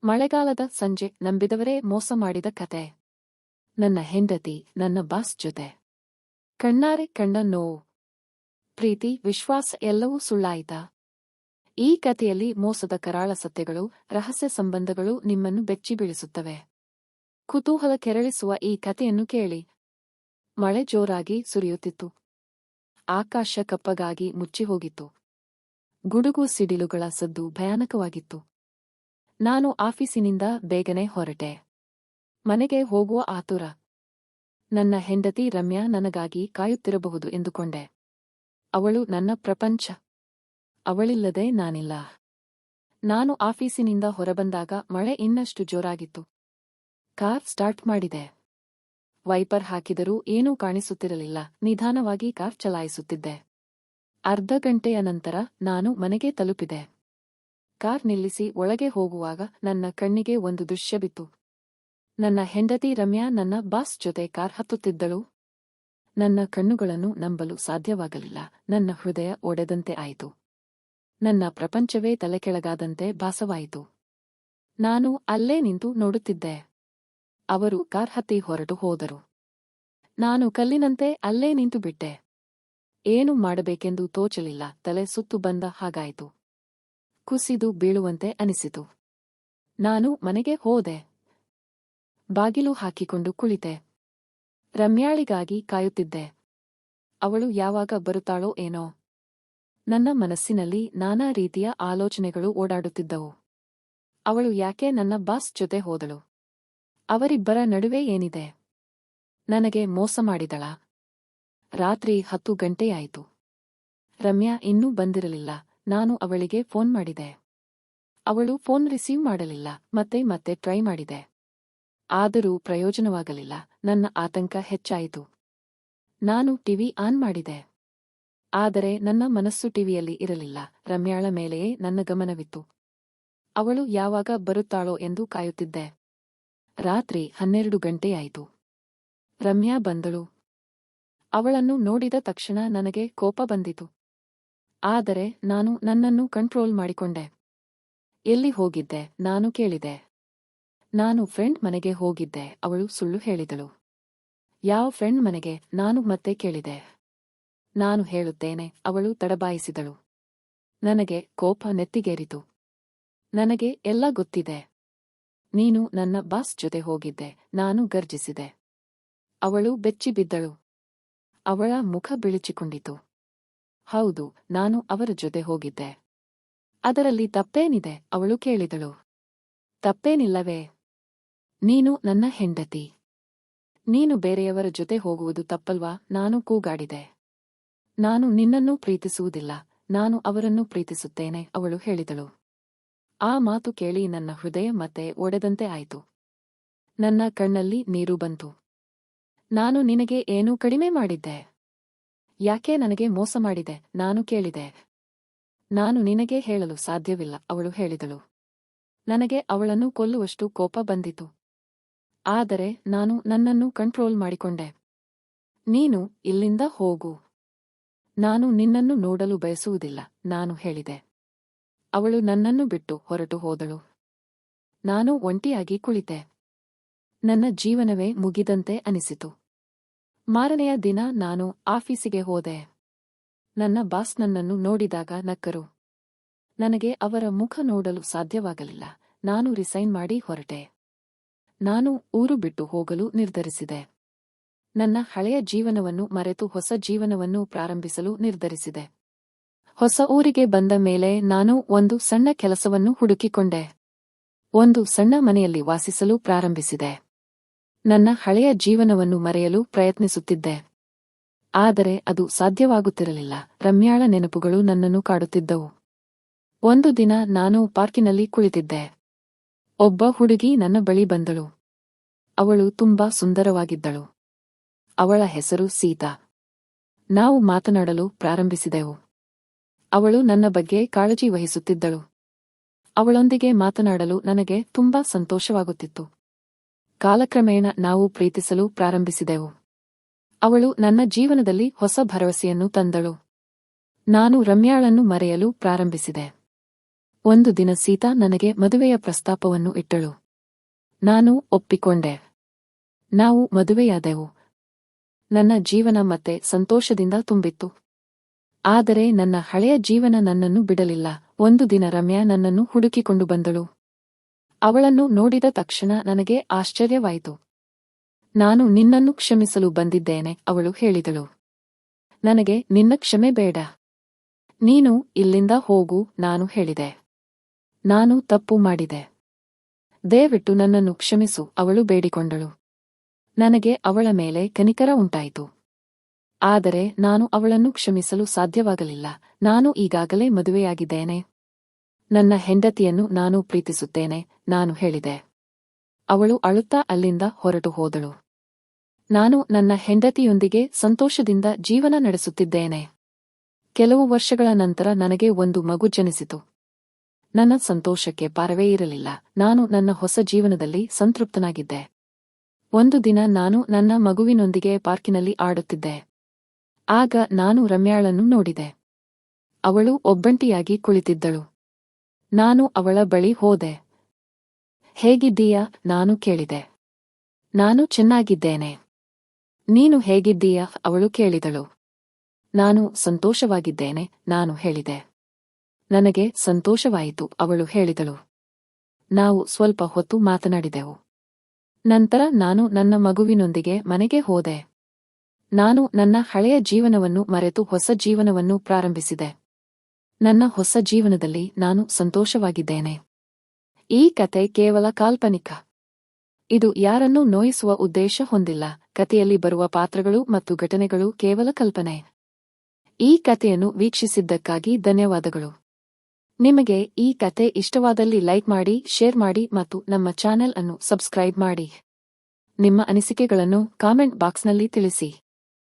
ಮಳೆಗಾಲದ ಸಂಜೆ ನಂಬಿದವರೇ ಮೋಸ ಮಾಡಿದ ಕತೆ. ನನ್ನ ಹೆಂಡತಿ ನನ್ನ ಬಾಸ್ ಜೊತೆ ಕಣ್ಣಾರೆ ಕಂಡ ನೋವು, ಪ್ರೀತಿ, ವಿಶ್ವಾಸ ಎಲ್ಲವೂ ಸುಳ್ಳಾಯಿತಾ? ಈ ಕಥೆಯಲ್ಲಿ ಮೋಸದ ಕರಾಳ ಸತ್ಯಗಳು, ರಹಸ್ಯ ಸಂಬಂಧಗಳು ನಿಮ್ಮನ್ನು ಬೆಚ್ಚಿ ಬೀಳಿಸುತ್ತವೆ. ಕುತೂಹಲ ಕೆರಳಿಸುವ ಈ ಕಥೆಯನ್ನು ಕೇಳಿ. ಮಳೆ ಜೋರಾಗಿ ಸುರಿಯುತ್ತಿತ್ತು. ಆಕಾಶ ಕಪ್ಪಗಾಗಿ ಮುಚ್ಚಿಹೋಗಿತ್ತು. ಗುಡುಗು ಸಿಡಿಲುಗಳ ಸದ್ದು ಭಯಾನಕವಾಗಿತ್ತು. ನಾನು ಆಫೀಸಿನಿಂದ ಬೇಗನೆ ಹೊರಟೆ. ಮನೆಗೆ ಹೋಗುವ ಆತುರ. ನನ್ನ ಹೆಂಡತಿ ರಮ್ಯಾ ನನಗಾಗಿ ಕಾಯುತ್ತಿರಬಹುದು ಎಂದುಕೊಂಡೆ. ಅವಳು ನನ್ನ ಪ್ರಪಂಚ. ಅವಳಿಲ್ಲದೆ ನಾನಿಲ್ಲ. ನಾನು ಆಫೀಸಿನಿಂದ ಹೊರಬಂದಾಗ ಮಳೆ ಇನ್ನಷ್ಟು ಜೋರಾಗಿತ್ತು. ಕಾರ್ ಸ್ಟಾರ್ಟ್ ಮಾಡಿದೆ. ವೈಪರ್ ಹಾಕಿದರೂ ಏನೂ ಕಾಣಿಸುತ್ತಿರಲಿಲ್ಲ. ನಿಧಾನವಾಗಿ ಕಾರ್ ಚಲಾಯಿಸುತ್ತಿದ್ದೆ. ಅರ್ಧ ಗಂಟೆಯ ನಂತರ ನಾನು ಮನೆಗೆ ತಲುಪಿದೆ. ಕಾರ್ ನಿಲ್ಲಿಸಿ ಒಳಗೆ ಹೋಗುವಾಗ ನನ್ನ ಕಣ್ಣಿಗೆ ಒಂದು ದೃಶ್ಯ ಬಿತ್ತು. ನನ್ನ ಹೆಂಡತಿ ರಮ್ಯಾ ನನ್ನ ಬಾಸ್ ಜೊತೆ ಕಾರ್ ಹತ್ತುತ್ತಿದ್ದಳು. ನನ್ನ ಕಣ್ಣುಗಳನ್ನು ನಂಬಲು ಸಾಧ್ಯವಾಗಲಿಲ್ಲ. ನನ್ನ ಹೃದಯ ಒಡೆದಂತೆ ಆಯಿತು. ನನ್ನ ಪ್ರಪಂಚವೇ ತಲೆಕೆಳಗಾದಂತೆ ಭಾಸವಾಯಿತು. ನಾನು ಅಲ್ಲೇ ನಿಂತು ನೋಡುತ್ತಿದ್ದೆ. ಅವರು ಕಾರ್ ಹತ್ತಿ ಹೊರಟು ಹೋದರು. ನಾನು ಕಲ್ಲಿನಂತೆ ಅಲ್ಲೇ ನಿಂತು ಬಿಟ್ಟೆ. ಏನು ಮಾಡಬೇಕೆಂದು ತೋಚಲಿಲ್ಲ. ತಲೆ ಸುತ್ತು ಬಂದ ಹಾಗಾಯಿತು. ಕುಸಿದು ಬೀಳುವಂತೆ ಅನಿಸಿತು. ನಾನು ಮನೆಗೆ ಹೋದೆ. ಬಾಗಿಲು ಹಾಕಿಕೊಂಡು ಕುಳಿತೆ. ರಮ್ಯಾಳಿಗಾಗಿ ಕಾಯುತ್ತಿದ್ದೆ. ಅವಳು ಯಾವಾಗ ಬರುತ್ತಾಳೋ ಏನೋ. ನನ್ನ ಮನಸ್ಸಿನಲ್ಲಿ ನಾನಾ ರೀತಿಯ ಆಲೋಚನೆಗಳು ಓಡಾಡುತ್ತಿದ್ದವು. ಅವಳು ಯಾಕೆ ನನ್ನ ಬಾಸ್ ಜೊತೆ ಹೋದಳು? ಅವರಿಬ್ಬರ ನಡುವೆ ಏನಿದೆ? ನನಗೆ ಮೋಸ ಮಾಡಿದಳಾ? ರಾತ್ರಿ 10 ಗಂಟೆಯಾಯಿತು. ರಮ್ಯಾ ಇನ್ನೂ ಬಂದಿರಲಿಲ್ಲ. ನಾನು ಅವಳಿಗೆ ಫೋನ್ ಮಾಡಿದೆ. ಅವಳು ಫೋನ್ ರಿಸೀವ್ ಮಾಡಲಿಲ್ಲ. ಮತ್ತೆ ಟ್ರೈ ಮಾಡಿದೆ. ಆದರೂ ಪ್ರಯೋಜನವಾಗಲಿಲ್ಲ. ನನ್ನ ಆತಂಕ ಹೆಚ್ಚಾಯಿತು. ನಾನು ಟಿವಿ ಆನ್ ಮಾಡಿದೆ. ಆದರೆ ನನ್ನ ಮನಸ್ಸು ಟಿವಿಯಲ್ಲಿ ಇರಲಿಲ್ಲ. ರಮ್ಯಾಳ ಮೇಲೆಯೇ ನನ್ನ ಗಮನವಿತ್ತು. ಅವಳು ಯಾವಾಗ ಬರುತ್ತಾಳೋ ಎಂದು ಕಾಯುತ್ತಿದ್ದೆ. ರಾತ್ರಿ 12 ಗಂಟೆಯಾಯಿತು. ರಮ್ಯಾ ಬಂದಳು. ಅವಳನ್ನು ನೋಡಿದ ತಕ್ಷಣ ನನಗೆ ಕೋಪ ಬಂದಿತು. ಆದರೆ ನಾನು ನನ್ನನ್ನು ಕಂಟ್ರೋಲ್ ಮಾಡಿಕೊಂಡೆ. ಎಲ್ಲಿ ಹೋಗಿದ್ದೆ? ನಾನು ಕೇಳಿದೆ. ನಾನು ಫ್ರೆಂಡ್ ಮನೆಗೆ ಹೋಗಿದ್ದೆ. ಅವಳು ಸುಳ್ಳು ಹೇಳಿದಳು. ಯಾವ ಫ್ರೆಂಡ್ ಮನೆಗೆ? ನಾನು ಮತ್ತೆ ಕೇಳಿದೆ. ನಾನು ಹೇಳುತ್ತೇನೆ, ಅವಳು ತಡಬಾಯಿಸಿದಳು. ನನಗೆ ಕೋಪ ನೆತ್ತಿಗೇರಿತು. ನನಗೆ ಎಲ್ಲ ಗೊತ್ತಿದೆ. ನೀನು ನನ್ನ ಬಾಸ್ ಜೊತೆ ಹೋಗಿದ್ದೆ. ನಾನು ಗರ್ಜಿಸಿದೆ. ಅವಳು ಬೆಚ್ಚಿಬಿದ್ದಳು. ಅವಳ ಮುಖ ಬಿಳುಚಿಕೊಂಡಿತು. ಹೌದು, ನಾನು ಅವರ ಜೊತೆ ಹೋಗಿದ್ದೆ. ಅದರಲ್ಲಿ ತಪ್ಪೇನಿದೆ? ಅವಳು ಕೇಳಿದಳು. ತಪ್ಪೇನಿಲ್ಲವೇ? ನೀನು ನನ್ನ ಹೆಂಡತಿ. ನೀನು ಬೇರೆಯವರ ಜೊತೆ ಹೋಗುವುದು ತಪ್ಪಲ್ವಾ? ನಾನು ಕೂಗಾಡಿದೆ. ನಾನು ನಿನ್ನನ್ನು ಪ್ರೀತಿಸುವುದಿಲ್ಲ. ನಾನು ಅವರನ್ನು ಪ್ರೀತಿಸುತ್ತೇನೆ, ಅವಳು ಹೇಳಿದಳು. ಆ ಮಾತು ಕೇಳಿ ನನ್ನ ಹೃದಯ ಮತ್ತೆ ಒಡೆದಂತೆ ಆಯಿತು. ನನ್ನ ಕಣ್ಣಲ್ಲಿ ನೀರು ಬಂತು. ನಾನು ನಿನಗೆ ಏನೂ ಕಡಿಮೆ ಮಾಡಿದ್ದೆ? ಯಾಕೆ ನನಗೆ ಮೋಸ ಮಾಡಿದೆ? ನಾನು ಕೇಳಿದೆ. ನಾನು ನಿನಗೆ ಹೇಳಲು ಸಾಧ್ಯವಿಲ್ಲ, ಅವಳು ಹೇಳಿದಳು. ನನಗೆ ಅವಳನ್ನು ಕೊಲ್ಲುವಷ್ಟು ಕೋಪ ಬಂದಿತು. ಆದರೆ ನಾನು ನನ್ನನ್ನು ಕಂಟ್ರೋಲ್ ಮಾಡಿಕೊಂಡೆ. ನೀನು ಇಲ್ಲಿಂದ ಹೋಗು. ನಾನು ನಿನ್ನನ್ನು ನೋಡಲು ಬಯಸುವುದಿಲ್ಲ, ನಾನು ಹೇಳಿದೆ. ಅವಳು ನನ್ನನ್ನು ಬಿಟ್ಟು ಹೊರಟು ಹೋದಳು. ನಾನು ಒಂಟಿಯಾಗಿ ಕುಳಿತೆ. ನನ್ನ ಜೀವನವೇ ಮುಗಿದಂತೆ ಅನಿಸಿತು. ಮಾರನೆಯ ದಿನ ನಾನು ಆಫೀಸಿಗೆ ಹೋದೆ. ನನ್ನ ಬಾಸ್ ನನ್ನನ್ನು ನೋಡಿದಾಗ ನಕ್ಕರು. ನನಗೆ ಅವರ ಮುಖ ನೋಡಲು ಸಾಧ್ಯವಾಗಲಿಲ್ಲ. ನಾನು ರಿಸೈನ್ ಮಾಡಿ ಹೊರಟೆ. ನಾನು ಊರು ಬಿಟ್ಟು ಹೋಗಲು ನಿರ್ಧರಿಸಿದೆ. ನನ್ನ ಹಳೆಯ ಜೀವನವನ್ನು ಮರೆತು ಹೊಸ ಜೀವನವನ್ನು ಪ್ರಾರಂಭಿಸಲು ನಿರ್ಧರಿಸಿದೆ. ಹೊಸ ಊರಿಗೆ ಬಂದ ಮೇಲೆ ನಾನು ಒಂದು ಸಣ್ಣ ಕೆಲಸವನ್ನು ಹುಡುಕಿಕೊಂಡೆ. ಒಂದು ಸಣ್ಣ ಮನೆಯಲ್ಲಿ ವಾಸಿಸಲು ಪ್ರಾರಂಭಿಸಿದೆ. ನನ್ನ ಹಳೆಯ ಜೀವನವನ್ನು ಮರೆಯಲು ಪ್ರಯತ್ನಿಸುತ್ತಿದ್ದೆ. ಆದರೆ ಅದು ಸಾಧ್ಯವಾಗುತ್ತಿರಲಿಲ್ಲ. ರಮ್ಯಾಳ ನೆನಪುಗಳು ನನ್ನನ್ನು ಕಾಡುತ್ತಿದ್ದವು. ಒಂದು ದಿನ ನಾನು ಪಾರ್ಕಿನಲ್ಲಿ ಕುಳಿತಿದ್ದೆ. ಒಬ್ಬ ಹುಡುಗಿ ನನ್ನ ಬಳಿ ಬಂದಳು. ಅವಳು ತುಂಬಾ ಸುಂದರವಾಗಿದ್ದಳು. ಅವಳ ಹೆಸರು ಸೀತಾ. ನಾವು ಮಾತನಾಡಲು ಪ್ರಾರಂಭಿಸಿದೆವು. ಅವಳು ನನ್ನ ಬಗ್ಗೆ ಕಾಳಜಿ ವಹಿಸುತ್ತಿದ್ದಳು. ಅವಳೊಂದಿಗೆ ಮಾತನಾಡಲು ನನಗೆ ತುಂಬಾ ಸಂತೋಷವಾಗುತ್ತಿತ್ತು. ಕಾಲಕ್ರಮೇಣ ನಾವು ಪ್ರೀತಿಸಲು ಪ್ರಾರಂಭಿಸಿದೆವು. ಅವಳು ನನ್ನ ಜೀವನದಲ್ಲಿ ಹೊಸ ಭರವಸೆಯನ್ನು ತಂದಳು. ನಾನು ರಮ್ಯಾಳನ್ನು ಮರೆಯಲು ಪ್ರಾರಂಭಿಸಿದೆ. ಒಂದು ದಿನ ಸೀತಾ ನನಗೆ ಮದುವೆಯ ಪ್ರಸ್ತಾಪವನ್ನು ಇಟ್ಟಳು. ನಾನು ಒಪ್ಪಿಕೊಂಡೆ. ನಾವು ಮದುವೆಯಾದೆವು. ನನ್ನ ಜೀವನ ಮತ್ತೆ ಸಂತೋಷದಿಂದ ತುಂಬಿತ್ತು. ಆದರೆ ನನ್ನ ಹಳೆಯ ಜೀವನ ನನ್ನನ್ನು ಬಿಡಲಿಲ್ಲ. ಒಂದು ದಿನ ರಮ್ಯಾ ನನ್ನನ್ನು ಹುಡುಕಿಕೊಂಡು ಬಂದಳು. ಅವಳನ್ನು ನೋಡಿದ ತಕ್ಷಣ ನನಗೆ ಆಶ್ಚರ್ಯವಾಯಿತು. ನಾನು ನಿನ್ನನ್ನು ಕ್ಷಮಿಸಲು ಬಂದಿದ್ದೇನೆ, ಅವಳು ಹೇಳಿದಳು. ನನಗೆ ನಿನ್ನ ಕ್ಷಮೆ ಬೇಡ. ನೀನು ಇಲ್ಲಿಂದ ಹೋಗು, ನಾನು ಹೇಳಿದೆ. ನಾನು ತಪ್ಪು ಮಾಡಿದೆ. ದಯವಿಟ್ಟು ನನ್ನನ್ನು ಕ್ಷಮಿಸು, ಅವಳು ಬೇಡಿಕೊಂಡಳು. ನನಗೆ ಅವಳ ಮೇಲೆ ಕನಿಕರ ಉಂಟಾಯಿತು. ಆದರೆ ನಾನು ಅವಳನ್ನು ಕ್ಷಮಿಸಲು ಸಾಧ್ಯವಾಗಲಿಲ್ಲ. ನಾನು ಈಗಾಗಲೇ ಮದುವೆಯಾಗಿದ್ದೇನೆ. ನನ್ನ ಹೆಂಡತಿಯನ್ನು ನಾನು ಪ್ರೀತಿಸುತ್ತೇನೆ, ನಾನು ಹೇಳಿದೆ. ಅವಳು ಅಳುತ್ತಾ ಅಲ್ಲಿಂದ ಹೊರಟು ಹೋದಳು. ನಾನು ನನ್ನ ಹೆಂಡತಿಯೊಂದಿಗೆ ಸಂತೋಷದಿಂದ ಜೀವನ ನಡೆಸುತ್ತಿದ್ದೇನೆ. ಕೆಲವು ವರ್ಷಗಳ ನಂತರ ನನಗೆ ಒಂದು ಮಗು ಜನಿಸಿತು. ನನ್ನ ಸಂತೋಷಕ್ಕೆ ಪಾರವೇ ಇರಲಿಲ್ಲ. ನಾನು ನನ್ನ ಹೊಸ ಜೀವನದಲ್ಲಿ ಸಂತೃಪ್ತನಾಗಿದ್ದೆ. ಒಂದು ದಿನ ನಾನು ನನ್ನ ಮಗುವಿನೊಂದಿಗೆ ಪಾರ್ಕಿನಲ್ಲಿ ಆಡುತ್ತಿದ್ದೆ. ಆಗ ನಾನು ರಮ್ಯಾಳನ್ನು ನೋಡಿದೆ. ಅವಳು ಒಬ್ಬಂಟಿಯಾಗಿ ಕುಳಿತಿದ್ದಳು. ನಾನು ಅವಳ ಬಳಿ ಹೋದೆ. ಹೇಗಿದ್ದೀಯಾ, ನಾನು ಕೇಳಿದೆ. ನಾನು ಚೆನ್ನಾಗಿದ್ದೇನೆ. ನೀನು ಹೇಗಿದ್ದೀಯಾ, ಅವಳು ಕೇಳಿದಳು. ನಾನು ಸಂತೋಷವಾಗಿದ್ದೇನೆ, ನಾನು ಹೇಳಿದೆ. ನನಗೆ ಸಂತೋಷವಾಯಿತು, ಅವಳು ಹೇಳಿದಳು. ನಾವು ಸ್ವಲ್ಪ ಹೊತ್ತು ಮಾತನಾಡಿದೆವು. ನಂತರ ನಾನು ನನ್ನ ಮಗುವಿನೊಂದಿಗೆ ಮನೆಗೆ ಹೋದೆ. ನಾನು ನನ್ನ ಹಳೆಯ ಜೀವನವನ್ನು ಮರೆತು ಹೊಸ ಜೀವನವನ್ನು ಪ್ರಾರಂಭಿಸಿದೆ. ನನ್ನ ಹೊಸ ಜೀವನದಲ್ಲಿ ನಾನು ಸಂತೋಷವಾಗಿದ್ದೇನೆ. ಈ ಕತೆ ಕೇವಲ ಕಾಲ್ಪನಿಕ. ಇದು ಯಾರನ್ನೂ ನೋಯಿಸುವ ಉದ್ದೇಶ ಹೊಂದಿಲ್ಲ. ಕಥೆಯಲ್ಲಿ ಬರುವ ಪಾತ್ರಗಳು ಮತ್ತು ಘಟನೆಗಳು ಕೇವಲ ಕಲ್ಪನೆ. ಈ ಕಥೆಯನ್ನು ವೀಕ್ಷಿಸಿದ್ದಕ್ಕಾಗಿ ಧನ್ಯವಾದಗಳು. ನಿಮಗೆ ಈ ಕತೆ ಇಷ್ಟವಾದಲ್ಲಿ ಲೈಕ್ ಮಾಡಿ, ಶೇರ್ ಮಾಡಿ ಮತ್ತು ನಮ್ಮ ಚಾನೆಲ್ ಅನ್ನು ಸಬ್ಸ್ಕ್ರೈಬ್ ಮಾಡಿ. ನಿಮ್ಮ ಅನಿಸಿಕೆಗಳನ್ನು ಕಾಮೆಂಟ್ ಬಾಕ್ಸ್ನಲ್ಲಿ ತಿಳಿಸಿ.